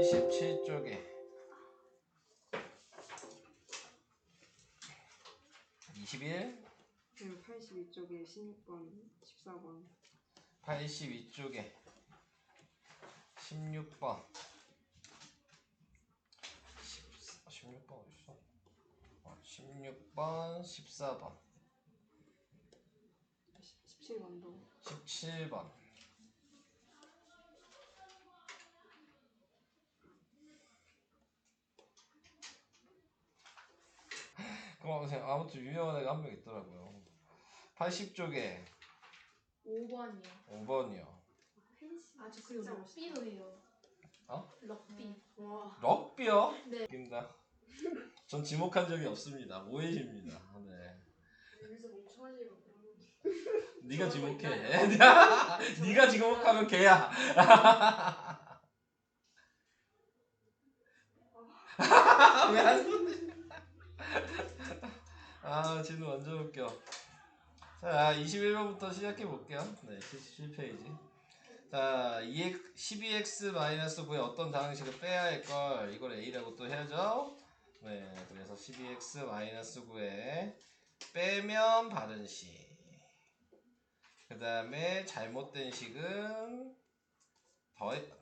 77쪽에 21 82쪽에 16번 14번 82쪽에 16번 16번 어딨어? 16번 14번 17번도 17번 그럼 아무튼 유명한 애가 한 명 있더라고요. 80쪽에 5번이요. 5번이요. 아, 저 그리고 럭비도 해요. 어? 럭비. 와 럭비요? 네. 입니다. 전 지목한 적이 없습니다. 오해십니다. 네. 여기서 멍청하지가 네가 지목해. 네가 지목하면 걔야. 왜 안 손대? 아, 진우 완전 웃겨. 자, 21번부터 시작해 볼게요. 네, 77페이지. 자, 12x-9의 어떤 다항식을 빼야 할 걸 이걸 a라고 또 해야죠. 네, 그래서 12x-9에 빼면 바른 식. 그 다음에 잘못된 식은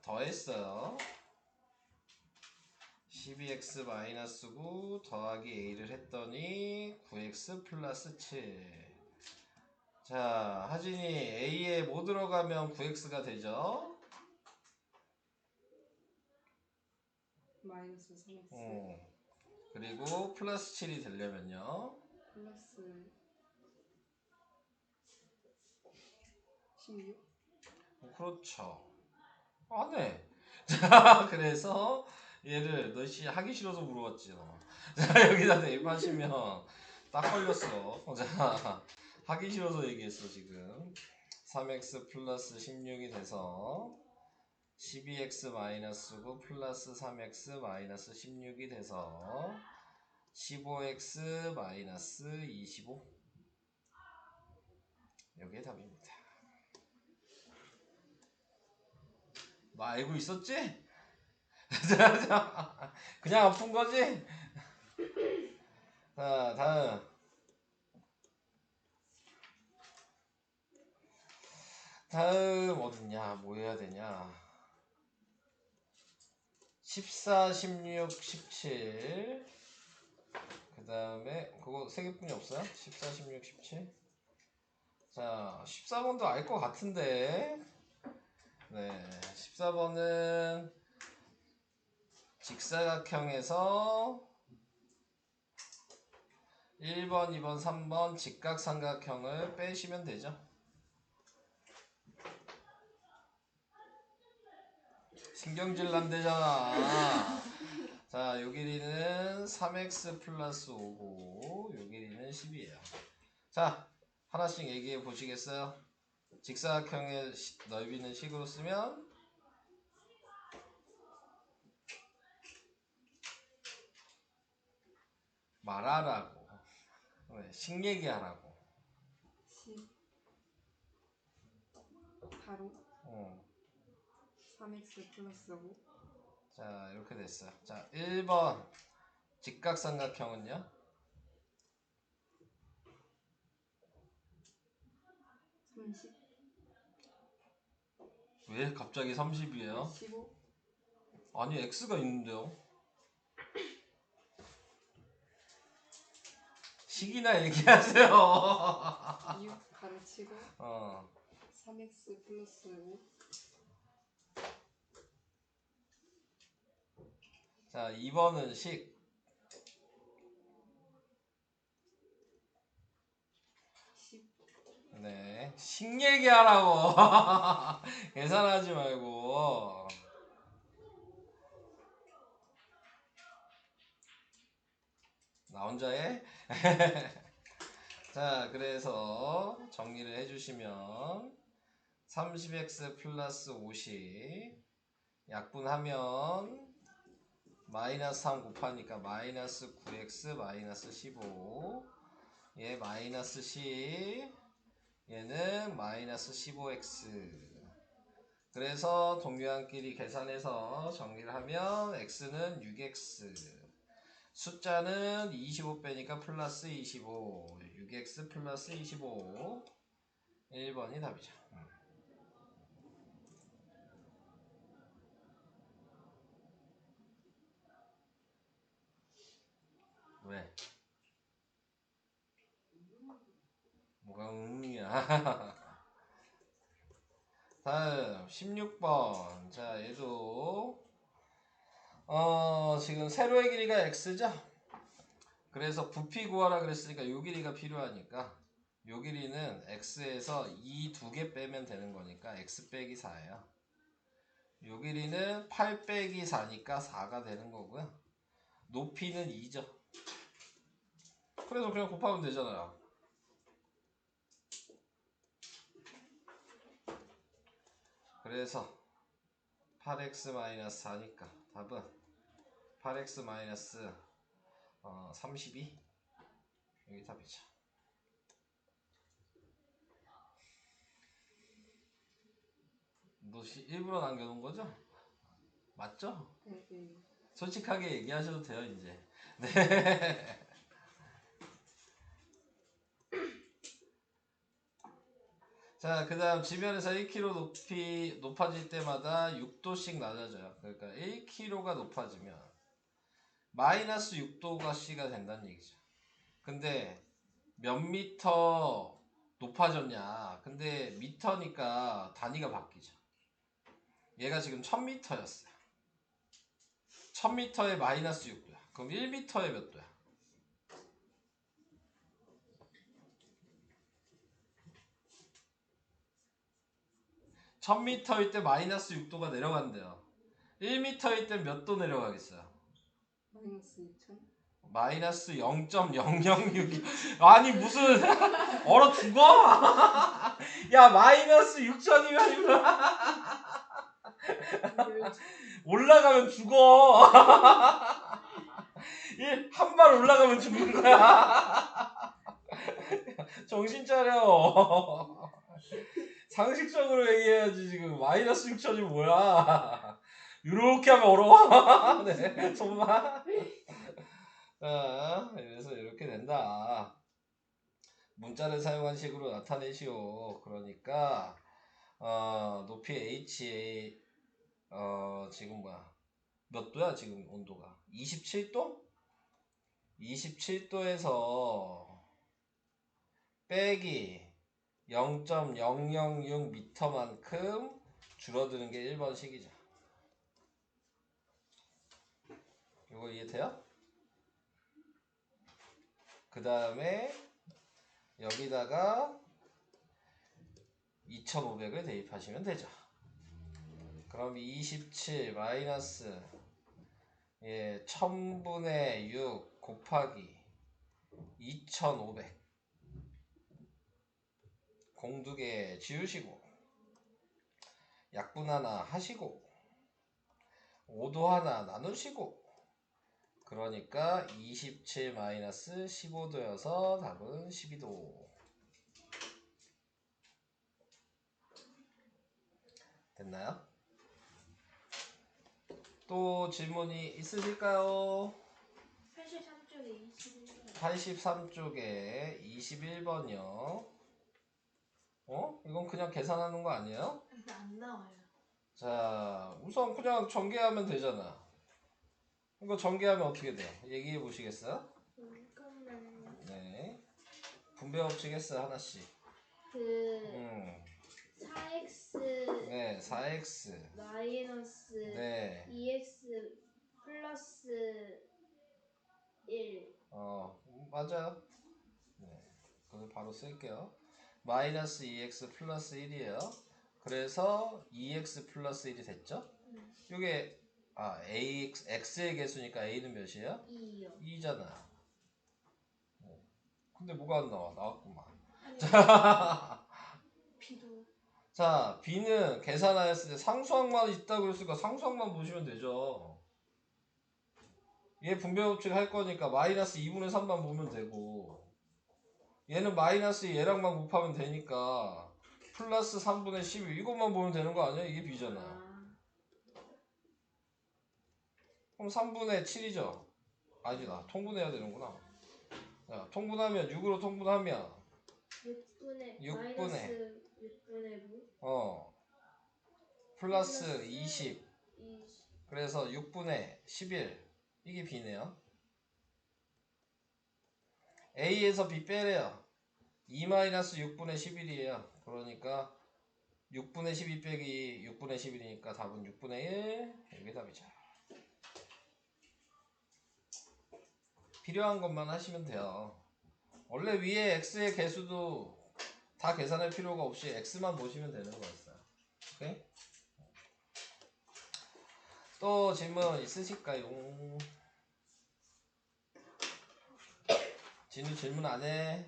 더했어요. 12x-9 더하기 a를 했더니 9x 플러스 7. 자, 하진이 a에 뭐 들어가면 9x가 되죠? 마이너스 3x 그리고 플러스 7이 되려면요. 플러스 16 그렇죠. 안 해. 자, 그래서 얘를 너 하기 싫어서 물어봤지 너. 자, 여기다 대입하시면 딱 걸렸어. 자, 하기 싫어서 얘기했어 지금. 3x 플러스 16이 돼서 12x 마이너스 9 플러스 3x 마이너스 16이 돼서 15x 마이너스 25. 여기에 답입니다. 너 알고 있었지? 그냥 아픈 거지? 자, 다음. 다음 어딨냐? 뭐 해야 되냐? 14, 16, 17. 그 다음에 그거 3개뿐이 없어요? 14, 16, 17. 자, 14번도 알 것 같은데. 네, 14번은 직사각형에서 1번, 2번, 3번 직각삼각형을 빼시면 되죠. 신경질 난대잖아. 자, 요 길이는 3x 플러스 5고 요 길이는 10이에요. 자, 하나씩 얘기해 보시겠어요? 직사각형의 넓이는 식으로 쓰면 말하라고. 식 얘기하라고. 10 가로 3x 플러스 5 자, 이렇게 됐어요. 자, 1번 직각삼각형은요? 30 왜 갑자기 30이에요? 15 아니, x가 있는데요. 식이나 얘기하세요. 6 가로치고 3x 플러스 5 자, 2번은 식. 10 네, 식 얘기하라고. 계산하지 말고. 나 혼자 해? 자, 그래서 정리를 해주시면 30x 플러스 50 약분하면 마이너스 3 곱하니까 마이너스 9x 마이너스 15 얘 마이너스 10 얘는 마이너스 15x 그래서 동류항끼리 계산해서 정리를 하면 x는 6x, 숫자는 25 빼니까 플러스 25, 6x 플러스 25. 1번이 답이죠. 왜? 뭐가 이야. 다음 16번. 자, 얘도 지금 세로의 길이가 x죠? 그래서 부피 구하라 그랬으니까 요 길이가 필요하니까 요 길이는 x에서 이 두 개 빼면 되는 거니까 x 빼기 4예요. 요 길이는 8 빼기 4니까 4가 되는 거고요. 높이는 2죠. 그래서 그냥 곱하면 되잖아요. 그래서 8x-4니까 답은 8x-32 여기 답이죠. 너 일부러 남겨놓은 거죠? 맞죠? 네, 네. 솔직하게 얘기하셔도 돼요 이제. 네. 자, 그 다음 지면에서 1km 높아질 때마다 6도씩 낮아져요. 그러니까 1km가 높아지면 마이너스 6도가 C가 된다는 얘기죠. 근데 몇 미터 높아졌냐? 근데 미터니까 단위가 바뀌죠. 얘가 지금 1000m였어요. 1000m에 마이너스 6도야. 그럼 1m에 몇 도야? 1000m일 때 마이너스 6도가 내려간대요. 1m일 때 몇 도 내려가겠어요? 마이너스 2천? 마이너스 0.006. 아니 무슨 얼어 죽어? 야 마이너스 6천이면 올라가면 죽어. 한 발 올라가면 죽는 거야. 정신 차려. 상식적으로 얘기해야지. 지금 마이너스 6천이 뭐야. 이렇게 하면 얼어. 네, 손만. 자, 그래서 이렇게 된다. 문자를 사용한 식으로 나타내시오. 그러니까 높이 h 지금 뭐야? 몇 도야 지금 온도가? 27도? 27도에서 빼기 0.006m만큼 줄어드는 게 1번식이죠. 이거 이해돼요? 그 다음에 여기다가 2500을 대입하시면 되죠. 그럼 27 마이너스 1000분의 6 곱하기 2500 공두개 지우시고 약분 하나 하시고 5도 하나 나누시고 그러니까 27 마이너스 15도여서 답은 12도. 됐나요? 또 질문이 있으실까요? 83쪽에 21번. 83쪽에 21번이요. 이건 그냥 계산하는 거 아니에요? 안 나와요. 자, 우선 그냥 전개하면 되잖아. 이거 전개하면 어떻게 돼? 얘기해 보시겠어요? 잠깐만요. 네. 분배 법칙 했어요, 하나씩. 4x 네, 4x. 마이너스 네. 2x 플러스 1. 맞아요. 네. 그걸 바로 쓸게요. 마이너스 2x 플러스 1이에요. 그래서 2x 플러스 1이 됐죠? 이게 x의 개수니까 a는 몇이에요? 2요. 2잖아. 근데 뭐가 안 나와? 나왔구만. B도. 자, b는 계산하였을 때 상수항만 있다고 했으니까 상수항만 보시면 되죠. 얘 분배 법칙 할 거니까 마이너스 2분의 3만 보면 되고 얘는 마이너스 얘랑만 곱하면 되니까 플러스 3분의 12 이것만 보면 되는 거 아니야? 이게 b잖아. 아, 그럼 3분의 7이죠? 아니다. 통분해야 되는구나. 자, 통분하면 6으로 통분하면 6분의 6분의 마이너스 6분의 뭐? 플러스 20 20. 그래서 6분의 11 이게 b네요. a에서 b 빼래요. 2-6분의 11이에요. 그러니까 6분의 12 빼기 6분의 11이니까 답은 6분의 1 이게 답이죠. 필요한 것만 하시면 돼요. 원래 위에 x의 개수도 다 계산할 필요가 없이 x만 보시면 되는 거였어요. 오케이? 또 질문 있으실까요? 진우 질문 안 해?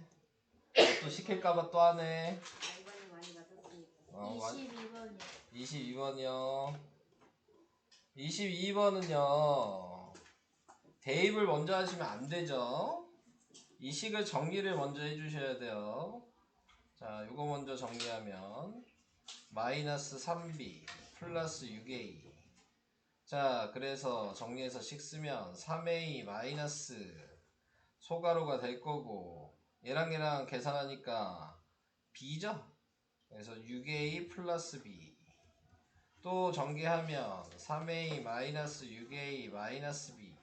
또 시킬까봐 또 하네. 이번에 많이 맞았으니까. 22번이요. 22번이요. 22번은요. 대입을 먼저 하시면 안 되죠. 이 식을 정리를 먼저 해주셔야 돼요. 자, 이거 먼저 정리하면 마이너스 3b 플러스 6a. 자, 그래서 정리해서 식 쓰면 3a 마이너스 소가로가 될 거고 얘랑 계산하니까 b죠. 그래서 6a 플러스 b. 또 전개하면 3a 마이너스 6a 마이너스 b.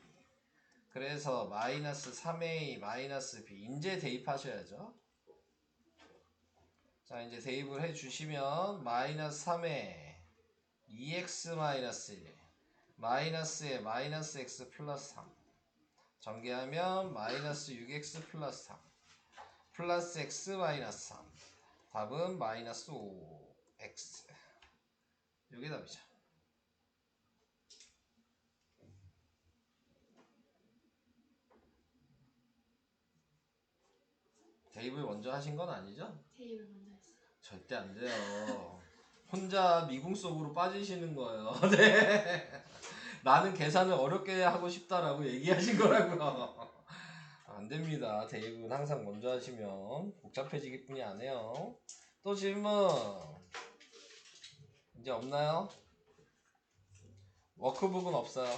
그래서 마이너스 3a 마이너스 b. 이제 대입하셔야죠. 자, 이제 대입을 해주시면 마이너스 3에 2x 마이너스 1 마이너스에 마이너스 x 플러스 3 전개하면 마이너스 6x 플러스 3 플러스 x 마이너스 3 답은 마이너스 5x. 이게 답이죠. 대입을 먼저 하신 건 아니죠? 대입을 먼저 했어요. 절대 안 돼요. 혼자 미궁 속으로 빠지시는 거예요. 네. 나는 계산을 어렵게 하고 싶다라고 얘기하신 거라고요. 안 됩니다. 대입은 항상 먼저 하시면 복잡해지기 뿐이 안 해요. 또 질문 이제 없나요? 워크북은 없어요.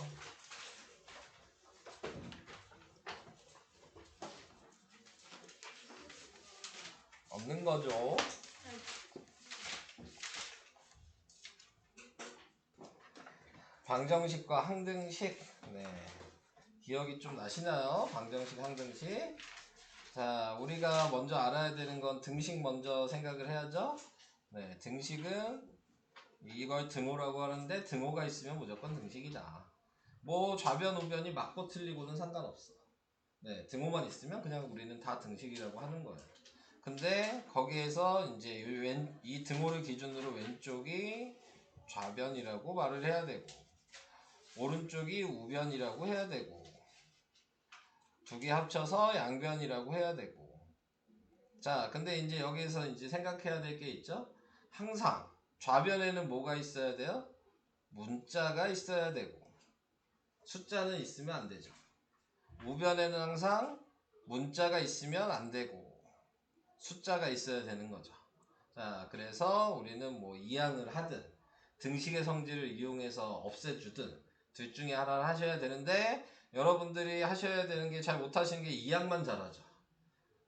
없는 거죠. 방정식과 항등식. 네. 기억이 좀 나시나요? 방정식, 항등식. 자, 우리가 먼저 알아야 되는 건 등식 먼저 생각을 해야죠. 네, 등식은 이걸 등호라고 하는데 등호가 있으면 무조건 등식이다. 뭐 좌변, 우변이 맞고 틀리고는 상관없어. 네, 등호만 있으면 그냥 우리는 다 등식이라고 하는 거예요. 근데 거기에서 이제 이 등호를 기준으로 왼쪽이 좌변이라고 말을 해야 되고 오른쪽이 우변이라고 해야 되고 두 개 합쳐서 양변이라고 해야 되고. 자, 근데 이제 여기서 이제 생각해야 될 게 있죠. 항상 좌변에는 뭐가 있어야 돼요? 문자가 있어야 되고 숫자는 있으면 안 되죠. 우변에는 항상 문자가 있으면 안 되고 숫자가 있어야 되는 거죠. 자, 그래서 우리는 뭐 이항을 하든 등식의 성질을 이용해서 없애주든 둘 중에 하나를 하셔야 되는데 여러분들이 하셔야 되는 게 잘 못하시는 게 이항만 잘하죠.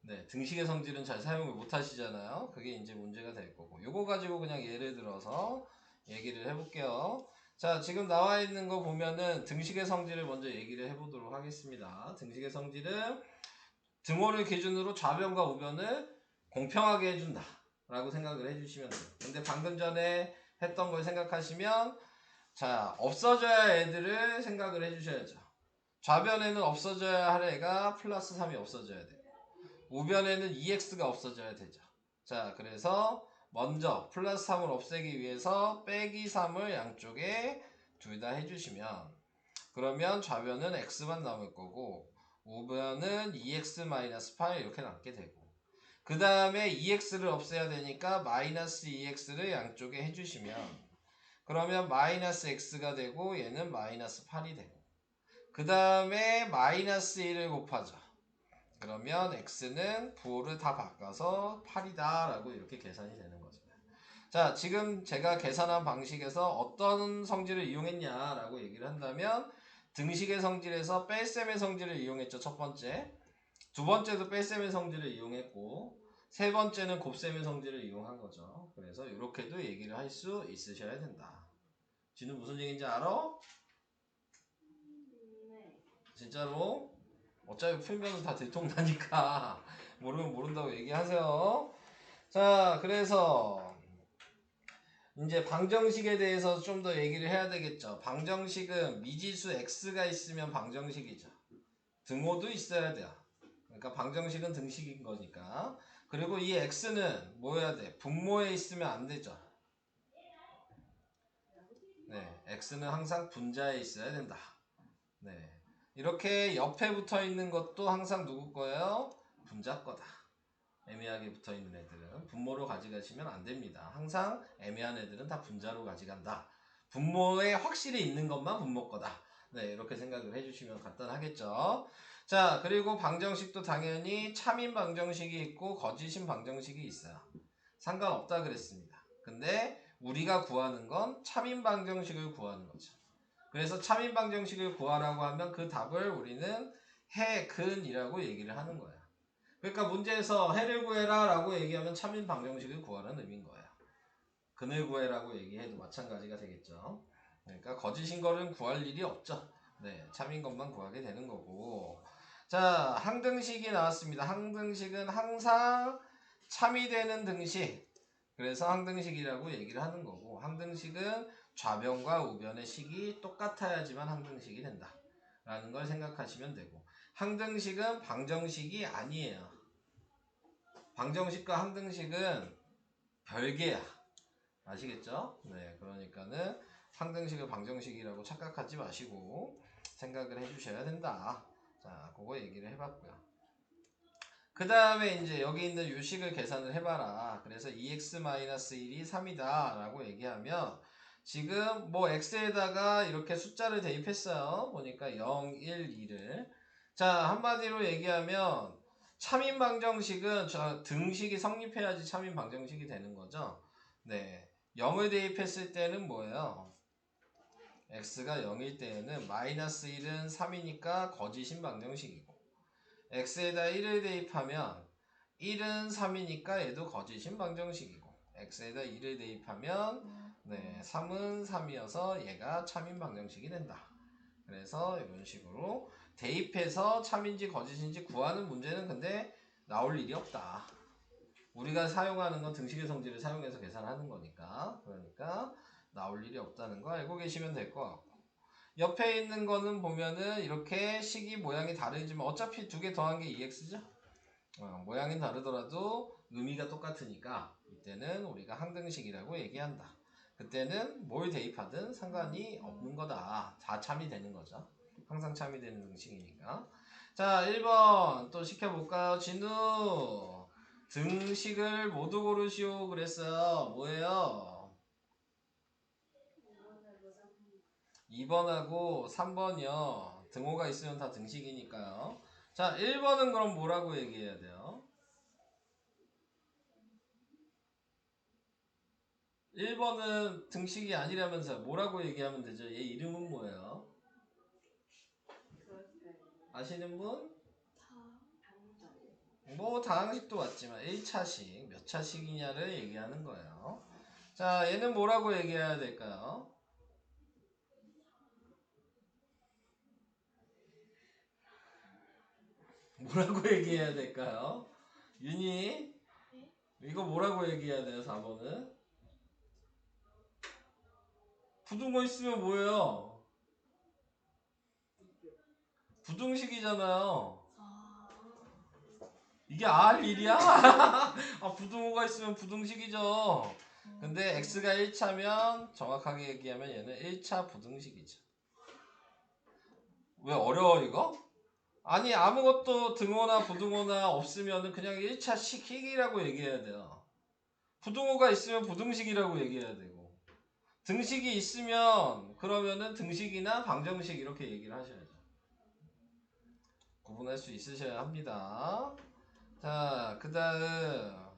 네, 등식의 성질은 잘 사용을 못하시잖아요. 그게 이제 문제가 될 거고 요거 가지고 그냥 예를 들어서 얘기를 해볼게요. 자, 지금 나와 있는 거 보면은 등식의 성질을 먼저 얘기를 해보도록 하겠습니다. 등식의 성질은 등호를 기준으로 좌변과 우변을 공평하게 해준다 라고 생각을 해주시면 돼요. 근데 방금 전에 했던 걸 생각하시면 자, 없어져야 애들을 생각을 해주셔야죠. 좌변에는 없어져야 할 애가 플러스 3이 없어져야 돼요. 우변에는 2x가 없어져야 되죠. 자, 그래서 먼저 플러스 3을 없애기 위해서 빼기 3을 양쪽에 둘 다 해주시면 그러면 좌변은 x만 남을 거고 우변은 2x-8 이렇게 남게 되고 그 다음에 2x를 없애야 되니까 마이너스 2x를 양쪽에 해주시면 그러면 마이너스 x가 되고 얘는 마이너스 8이 되고 그 다음에 마이너스 1을 곱하죠. 그러면 x는 부호를 다 바꿔서 8이다 라고 이렇게 계산이 되는 거죠. 자, 지금 제가 계산한 방식에서 어떤 성질을 이용했냐라고 얘기를 한다면 등식의 성질에서 뺄셈의 성질을 이용했죠. 첫 번째. 두 번째도 뺄셈의 성질을 이용했고 세 번째는 곱셈의 성질을 이용한 거죠. 그래서 이렇게도 얘기를 할 수 있으셔야 된다. 진우 무슨 얘기인지 알아? 네. 진짜로? 어차피 풀면은 다 들통나니까 모르면 모른다고 얘기하세요. 자, 그래서 이제 방정식에 대해서 좀 더 얘기를 해야 되겠죠. 방정식은 미지수 x가 있으면 방정식이죠. 등호도 있어야 돼요. 그러니까 방정식은 등식인 거니까. 그리고 이 x는 뭐여야 돼? 분모에 있으면 안 되죠. 네, x는 항상 분자에 있어야 된다. 네, 이렇게 옆에 붙어 있는 것도 항상 누구 거예요? 분자 거다. 애매하게 붙어 있는 애들은 분모로 가져가시면 안 됩니다. 항상 애매한 애들은 다 분자로 가져간다. 분모에 확실히 있는 것만 분모 거다. 네, 이렇게 생각을 해주시면 간단하겠죠. 자, 그리고 방정식도 당연히 참인 방정식이 있고 거짓인 방정식이 있어요. 상관없다 그랬습니다. 근데 우리가 구하는 건 참인 방정식을 구하는 거죠. 그래서 참인 방정식을 구하라고 하면 그 답을 우리는 해, 근이라고 얘기를 하는 거예요. 그러니까 문제에서 해를 구해라 라고 얘기하면 참인 방정식을 구하라는 의미인 거예요. 근을 구해라고 얘기해도 마찬가지가 되겠죠. 그러니까 거짓인 거는 구할 일이 없죠. 네, 참인 것만 구하게 되는 거고. 자, 항등식이 나왔습니다. 항등식은 항상 참이 되는 등식. 그래서 항등식이라고 얘기를 하는 거고, 항등식은 좌변과 우변의 식이 똑같아야지만 항등식이 된다 라는 걸 생각하시면 되고, 항등식은 방정식이 아니에요. 방정식과 항등식은 별개야. 아시겠죠? 네, 그러니까는 항등식을 방정식이라고 착각하지 마시고 생각을 해주셔야 된다. 자, 그거 얘기를 해봤고요. 그 다음에 이제 여기 있는 유식을 계산을 해봐라. 그래서 2x-1이 3이다 라고 얘기하면 지금 뭐 x에다가 이렇게 숫자를 대입했어요. 보니까 0, 1, 2를. 자, 한마디로 얘기하면 참인 방정식은 등식이 성립해야지 참인 방정식이 되는 거죠. 네, 0을 대입했을 때는 뭐예요? x가 0일 때에는 마이너스 1은 3이니까 거짓인 방정식이고, x에다 1을 대입하면 1은 3이니까 얘도 거짓인 방정식이고, x에다 2를 대입하면 네, 3은 3이어서 얘가 참인 방정식이 된다. 그래서 이런 식으로 대입해서 참인지 거짓인지 구하는 문제는 근데 나올 일이 없다. 우리가 사용하는 건 등식의 성질을 사용해서 계산하는 거니까, 그러니까 나올 일이 없다는 거 알고 계시면 될 것 같고, 옆에 있는 거는 보면은 이렇게 식이 모양이 다르지만 어차피 두 개 더한 게 2x죠. 모양이 다르더라도 의미가 똑같으니까 이때는 우리가 항등식이라고 얘기한다. 그때는 뭘 대입하든 상관이 없는 거다. 다 참이 되는 거죠. 항상 참이 되는 등식이니까. 자, 1번 또 시켜볼까요? 진우, 등식을 모두 고르시오 그랬어요. 뭐예요? 2번하고 3번이요. 등호가 있으면 다 등식이니까요. 자, 1번은 그럼 뭐라고 얘기해야 돼요? 1번은 등식이 아니라면서요. 뭐라고 얘기하면 되죠? 얘 이름은 뭐예요? 아시는 분? 뭐 다항식도 맞지만 1차식, 몇 차식이냐를 얘기하는 거예요. 자, 얘는 뭐라고 얘기해야 될까요? 뭐라고 얘기해야 될까요? 윤희, 이거 뭐라고 얘기해야 돼요? 4번은? 부등호 있으면 뭐예요? 부등식이잖아요. 이게 알 일이야? 아, 부등호가 있으면 부등식이죠. 근데 x가 1차면 정확하게 얘기하면 얘는 1차 부등식이죠. 왜 어려워 이거? 아니, 아무것도 등호나 부등호나 없으면 그냥 1차 식이라고 얘기해야 돼요. 부등호가 있으면 부등식이라고 얘기해야 되고, 등식이 있으면 그러면은 등식이나 방정식 이렇게 얘기를 하셔야죠. 구분할 수 있으셔야 합니다. 자, 그 다음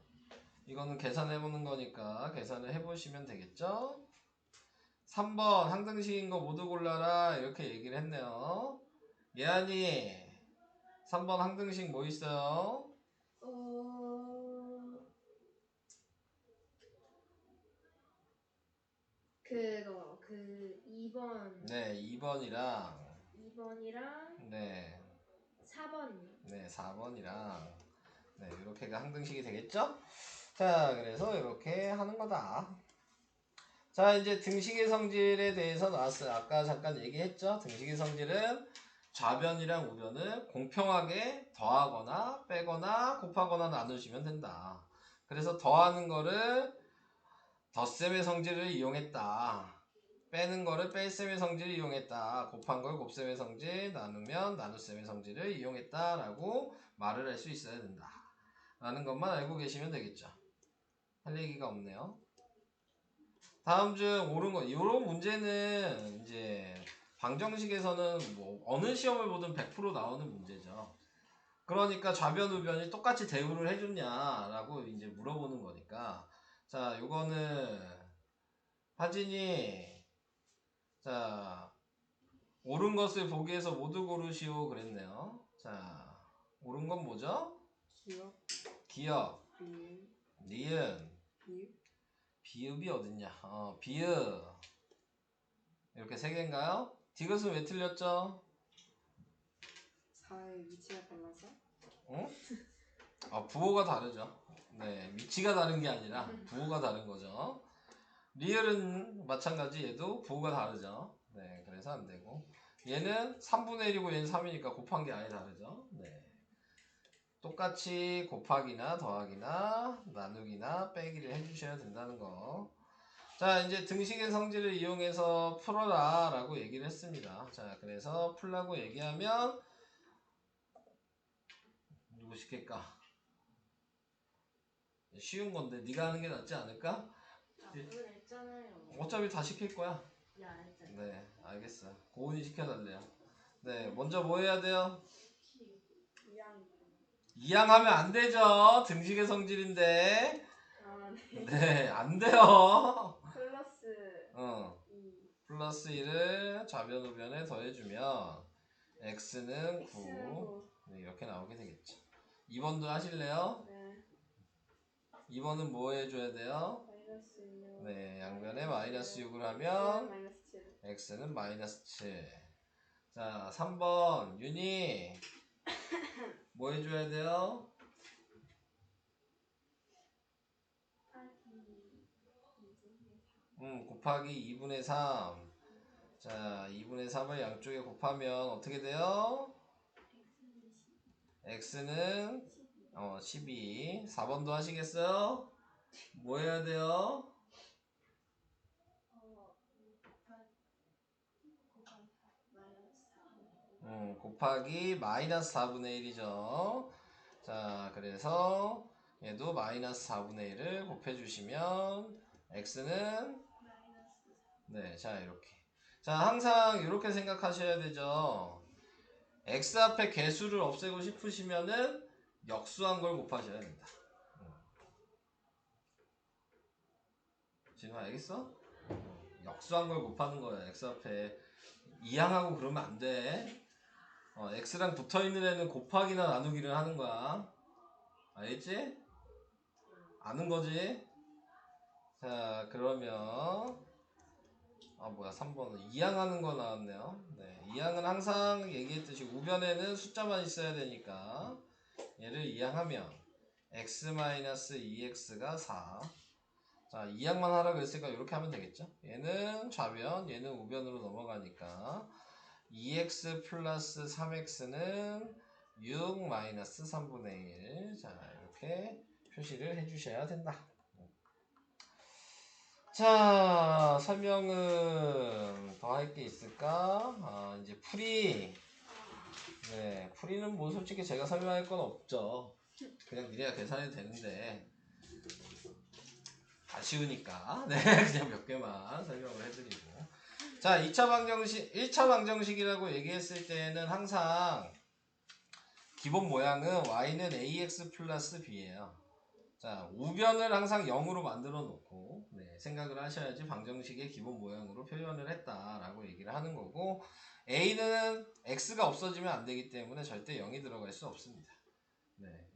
이거는 계산해보는 거니까 계산을 해보시면 되겠죠? 3번 항등식인 거 모두 골라라 이렇게 얘기를 했네요. 예안이 3번 항등식 뭐 있어요? 그거 2번 네 2번이랑 2번이랑 네 4번이요. 네, 4번이랑 네, 이렇게가 항등식이 되겠죠? 자, 그래서 이렇게 하는 거다. 자, 이제 등식의 성질에 대해서 나왔어요. 아까 잠깐 얘기했죠? 등식의 성질은 좌변이랑 우변을 공평하게 더하거나 빼거나 곱하거나 나누시면 된다. 그래서 더하는 거를 덧셈의 성질을 이용했다. 빼는 거를 뺄셈의 성질을 이용했다. 곱한 걸 곱셈의 성질, 나누면 나눗셈의 성질을 이용했다라고 말을 할 수 있어야 된다. 라는 것만 알고 계시면 되겠죠. 할 얘기가 없네요. 다음 중 옳은 거, 이런 문제는 이제 방정식에서는 뭐 어느 시험을 보든 100% 나오는 문제죠. 그러니까 좌변 우변이 똑같이 대우를 해줬냐라고 이제 물어보는 거니까. 자, 요거는 하진이 자 옳은 것을 보기 위해서 모두 고르시오 그랬네요. 자, 옳은 건 뭐죠? 기억, 기억, 비읍, 니은, 비읍, 비읍이 어딨냐? 비읍 이렇게 세 개인가요? 디귿은 왜 틀렸죠? 4의 위치가 달라서 응? 부호가 다르죠. 네, 위치가 다른 게 아니라 부호가 다른 거죠. 리을은 마찬가지 얘도 부호가 다르죠. 네, 그래서 안 되고 얘는 3분의 1이고 얘는 3이니까 곱한 게 아예 다르죠. 네. 똑같이 곱하기나 더하기나 나누기나 빼기를 해주셔야 된다는 거. 자, 이제 등식의 성질을 이용해서 풀어라 라고 얘기를 했습니다. 자, 그래서 풀라고 얘기하면 누구 시킬까? 쉬운 건데 네가 하는 게 낫지 않을까? 답을 했잖아요. 어차피 다 시킬 거야. 야, 했잖아. 네, 알겠어. 고은이 시켜달래요. 네, 먼저 뭐 해야 돼요? 2항. 이항하면 안 되죠. 등식의 성질인데. 아, 네. 네, 안 돼요. 플러스 2. 플러스 1을 좌변 우변에 더해주면 x는 9 네, 이렇게 나오게 되겠죠. 2번도 하실래요? 네. 2번은 뭐 해줘야 돼요? 마이너스 6. 네, 양변에 마이너스 6을 하면 마이너스 7. x는 마이너스 7. 자, 3번 윤희 뭐 해줘야 돼요? 곱하기 2분의 3. 자, 2분의 3을 양쪽에 곱하면 어떻게 돼요? x는 12. 4번도 하시겠어요? 뭐 해야 돼요? 곱하기 마이너스 4분의 1이죠. 자, 그래서 얘도 마이너스 4분의 1을 곱해주시면 x는 네, 자 이렇게. 자, 항상 이렇게 생각하셔야 되죠. x 앞에 개수를 없애고 싶으시면은 역수한 걸 곱하셔야 된다. 진우 알겠어? 역수한 걸 곱하는 거야. x 앞에 이항하고 그러면 안 돼. x랑 붙어있는 애는 곱하기나 나누기를 하는 거야. 알겠지? 아는 거지? 자, 그러면 뭐야 3번은 이항하는 거 나왔네요. 네, 이항은 항상 얘기했듯이 우변에는 숫자만 있어야 되니까 얘를 이항하면 x-2x가 4. 자, 이항만 하라 그랬으니까 이렇게 하면 되겠죠. 얘는 좌변, 얘는 우변으로 넘어가니까 2x 플러스 3x는 6 마이너스 3분의 1. 자, 이렇게 표시를 해주셔야 된다. 자, 설명은 더 할 게 있을까? 이제 풀이. 네, 풀이는 뭐 솔직히 제가 설명할 건 없죠. 그냥 니네가 계산해도 되는데. 아쉬우니까. 네, 그냥 몇 개만 설명을 해드리고. 자, 2차 방정식, 1차 방정식이라고 얘기했을 때는 항상 기본 모양은 y는 ax 플러스 b예요. 자, 우변을 항상 0으로 만들어 놓고 생각을 하셔야지 방정식의 기본 모양으로 표현을 했다라고 얘기를 하는 거고, a는 x가 없어지면 안 되기 때문에 절대 0이 들어갈 수 없습니다.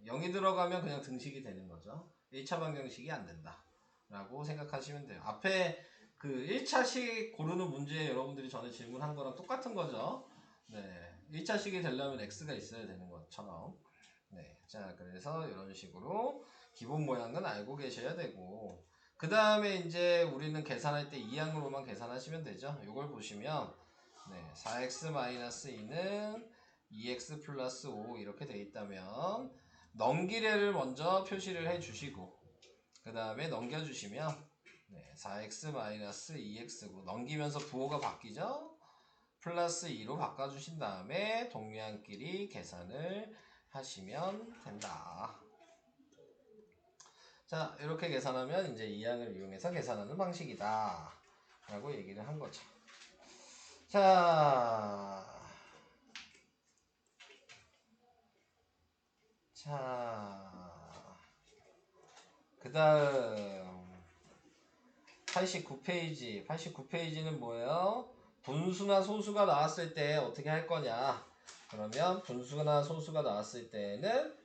0이 들어가면 그냥 등식이 되는 거죠. 1차 방정식이 안 된다 라고 생각하시면 돼요. 앞에 그 1차식 고르는 문제에 여러분들이 전에 질문한 거랑 똑같은 거죠. 1차식이 되려면 x가 있어야 되는 것처럼. 자, 그래서 이런 식으로 기본 모양은 알고 계셔야 되고, 그 다음에 이제 우리는 계산할 때 2항으로만 계산하시면 되죠. 이걸 보시면 4x-2는 2x 플러스 5 이렇게 돼 있다면 넘기래를 먼저 표시를 해 주시고, 그 다음에 넘겨주시면 4x-2x고 넘기면서 부호가 바뀌죠. 플러스 2로 바꿔주신 다음에 동량끼리 계산을 하시면 된다. 자, 이렇게 계산하면 이제 2항을 이용해서 계산하는 방식이다 라고 얘기를 한 거죠. 자, 그 다음 89페이지는 뭐예요? 분수나 소수가 나왔을 때 어떻게 할 거냐? 그러면 분수나 소수가 나왔을 때는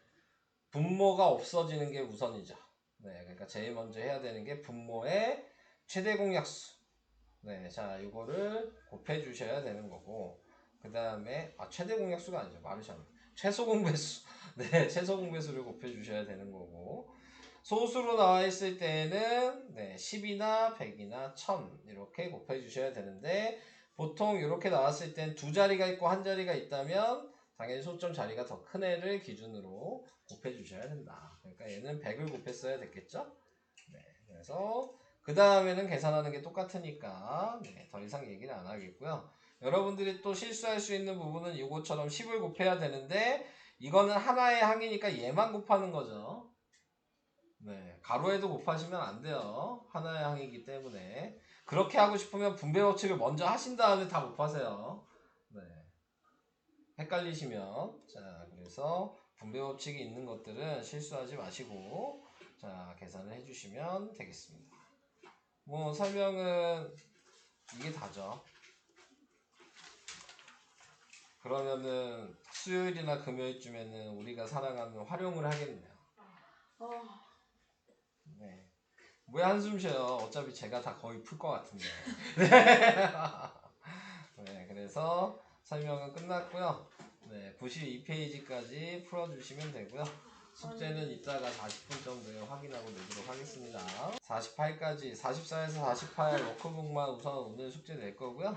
분모가 없어지는 게 우선이죠. 그러니까 제일 먼저 해야 되는 게 분모의 최대 공약수. 자, 이거를 곱해 주셔야 되는 거고, 그 다음에 최대 공약수가 아니죠. 말으셨네. 최소 공배수. 최소 공배수를 곱해 주셔야 되는 거고, 소수로 나와 있을 때는 10이나 100이나 1000 이렇게 곱해 주셔야 되는데, 보통 이렇게 나왔을 땐 두 자리가 있고 한 자리가 있다면 당연히 소점 자리가 더 큰 애를 기준으로 곱해 주셔야 된다. 그러니까 얘는 100을 곱했어야 됐겠죠? 그래서 그 다음에는 계산하는 게 똑같으니까 더 이상 얘기를 안 하겠고요. 여러분들이 또 실수할 수 있는 부분은 이것처럼 10을 곱해야 되는데, 이거는 하나의 항이니까 얘만 곱하는 거죠. 가로에도 곱하시면 안 돼요. 하나의 항이기 때문에. 그렇게 하고 싶으면 분배 법칙을 먼저 하신 다음에 다 곱하세요. 헷갈리시면. 자, 그래서 분배 법칙이 있는 것들은 실수하지 마시고, 자, 계산을 해주시면 되겠습니다. 뭐 설명은 이게 다죠. 그러면은 수요일이나 금요일쯤에는 우리가 사랑하는 활용을 하겠네요. 왜 한숨 쉬어요? 어차피 제가 다 거의 풀 것 같은데. 그래서 설명은 끝났고요. 92페이지까지 풀어주시면 되고요. 숙제는 이따가 40분 정도에 확인하고 내도록 하겠습니다. 48까지, 44에서 48 워크북만 우선 오늘 숙제 낼 거고요.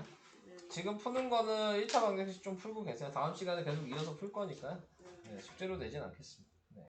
지금 푸는 거는 1차 방정식 좀 풀고 계세요. 다음 시간에 계속 이어서 풀 거니까요. 숙제로 내진 않겠습니다.